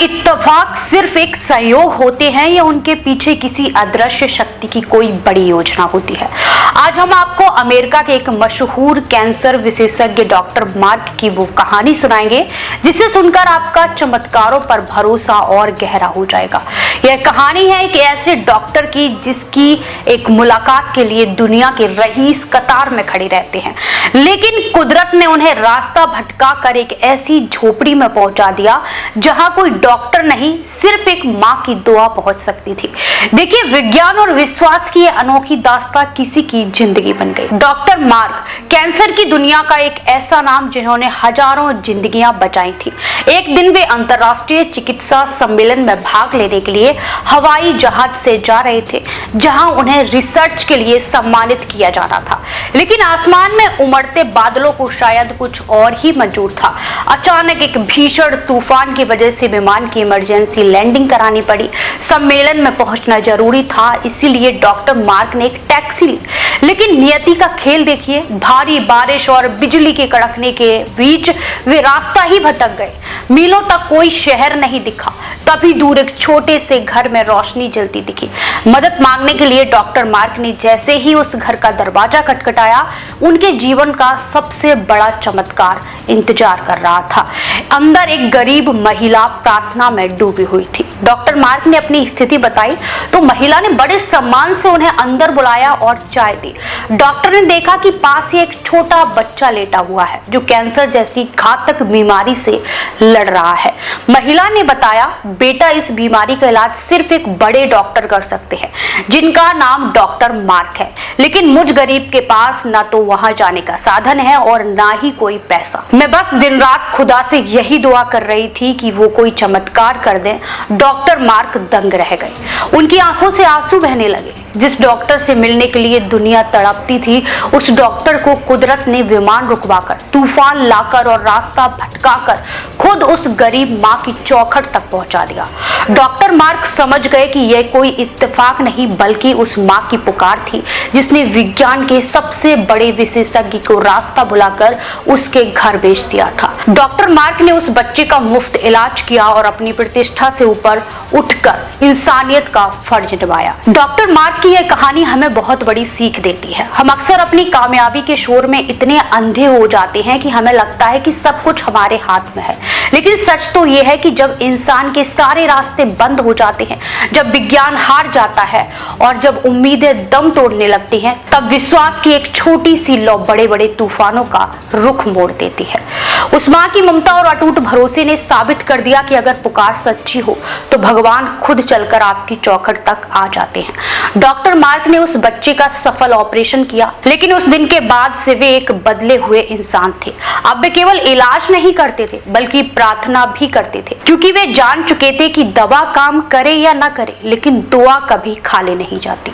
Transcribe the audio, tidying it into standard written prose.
इत्तेफाक सिर्फ एक सहयोग होते हैं या उनके पीछे किसी अदृश्य शक्ति की कोई बड़ी योजना होती है। आज हम आपको अमेरिका के एक मशहूर कैंसर विशेषज्ञ डॉक्टर मार्क की वो कहानी सुनाएंगे जिसे सुनकर आपका चमत्कारों पर भरोसा और गहरा हो जाएगा। यह कहानी है एक ऐसे डॉक्टर की जिसकी एक मुलाकात के लिए दुनिया के रईस कतार में खड़े रहते हैं, लेकिन कुदरत ने उन्हें रास्ता भटका कर एक ऐसी झोपड़ी में पहुंचा दिया जहां कोई डॉक्टर नहीं, सिर्फ एक मां की दुआ पहुंच सकती थी। देखिए, विज्ञान और विश्वास की यह अनोखी दास्तां किसी की जिंदगी बन गई। डॉक्टर मार्क कैंसर की दुनिया का एक ऐसा नाम जिन्होंने हजारों जिंदगियां बचाई थी। एक दिन वे अंतर्राष्ट्रीय चिकित्सा सम्मेलन में भाग लेने के लिए हवाई जहाज से जा रहे थे, जहां उन्हें रिसर्च के लिए सम्मानित किया जाना था। लेकिन आसमान में उमड़ते बादलों को शायद कुछ और ही मंजूर था। अचानक एक भीषण तूफान की वजह से विमान की इमरजेंसी लैंडिंग करानी पड़ी। सम्मेलन में पहुंचना जरूरी था, इसीलिए डॉक्टर मार्क ने एक टैक्सी ली। लेकिन नियति का खेल देखिए, भारी बारिश और बिजली के कड़कने के बीच वे रास्ता ही भटक गए। मीलों तक कोई शहर नहीं दिखा। तभी दूर एक छोटे से घर में रोशनी जलती दिखी। मदद मांगने के लिए डॉक्टर मार्क ने जैसे ही उस घर का दरवाजा खटखटाया, उनके जीवन का सबसे बड़ा चमत्कार इंतजार कर रहा था। अंदर एक गरीब महिला प्रार्थना में डूबी हुई थी। डॉक्टर मार्क ने अपनी स्थिति बताई तो महिला ने बड़े सम्मान से उन्हें अंदर बुलाया और चाय दी। डॉक्टर ने देखा कि पास ही एक छोटा बच्चा लेटा हुआ है जो कैंसर जैसी घातक बीमारी से लड़ रहा है। महिला ने बताया, बेटा, इस बीमारी का इलाज सिर्फ एक बड़े डॉक्टर कर सकते हैं जिनका नाम डॉक्टर मार्क है, लेकिन मुझ गरीब के पास ना तो वहां जाने का साधन है और ना ही कोई पैसा। मैं बस दिन रात खुदा से यही दुआ कर रही थी कि वो कोई चमत्कार कर दे। डॉक्टर मार्क दंग रह गए। उनकी आंखों से आंसू बहने लगे। जिस डॉक्टर से मिलने के लिए दुनिया तड़पती थी, उस डॉक्टर को कुदरत ने विमान रुकवाकर, तूफान लाकर और रास्ता भटकाकर खुद उस गरीब मां की चौखट तक पहुंचा दिया। डॉक्टर मार्क समझ गए कि यह कोई इत्तेफाक नहीं बल्कि उस मां की पुकार थी जिसने विज्ञान के सबसे बड़े विशेषज्ञ को रास्ता बुलाकर उसके घर भेज दिया था। डॉक्टर मार्क ने उस बच्चे का मुफ्त इलाज किया और अपनी प्रतिष्ठा से ऊपर उठकर इंसानियत का फर्ज निभाया। डॉक्टर मार्क की यह कहानी हमें बहुत बड़ी सीख देती है। हम अक्सर अपनी कामयाबी के शोर में इतने अंधे हो जाते हैं कि हमें लगता है कि सब कुछ हमारे हाथ में है, लेकिन सच तो यह है कि जब इंसान के सारे रास्ते बंद हो जाते हैं, जब विज्ञान हार जाता है और जब उम्मीदें दम तोड़ने लगती हैं, तब विश्वास की एक छोटी सी लौ बड़े बड़े तूफानों का रुख मोड़ देती है। उस मां की ममता और अटूट भरोसे ने साबित कर दिया कि अगर पुकार सच्ची हो तो भगवान खुद चलकर आपकी चौखट तक आ जाते हैं। डॉक्टर मार्क ने उस बच्चे का सफल ऑपरेशन किया, लेकिन उस दिन के बाद से वे एक बदले हुए इंसान थे। अब वे केवल इलाज नहीं करते थे बल्कि प्रार्थना भी करते थे, क्योंकि वे जान चुके थे कि दवा काम करे या ना करे, लेकिन दुआ कभी खाली नहीं जाती।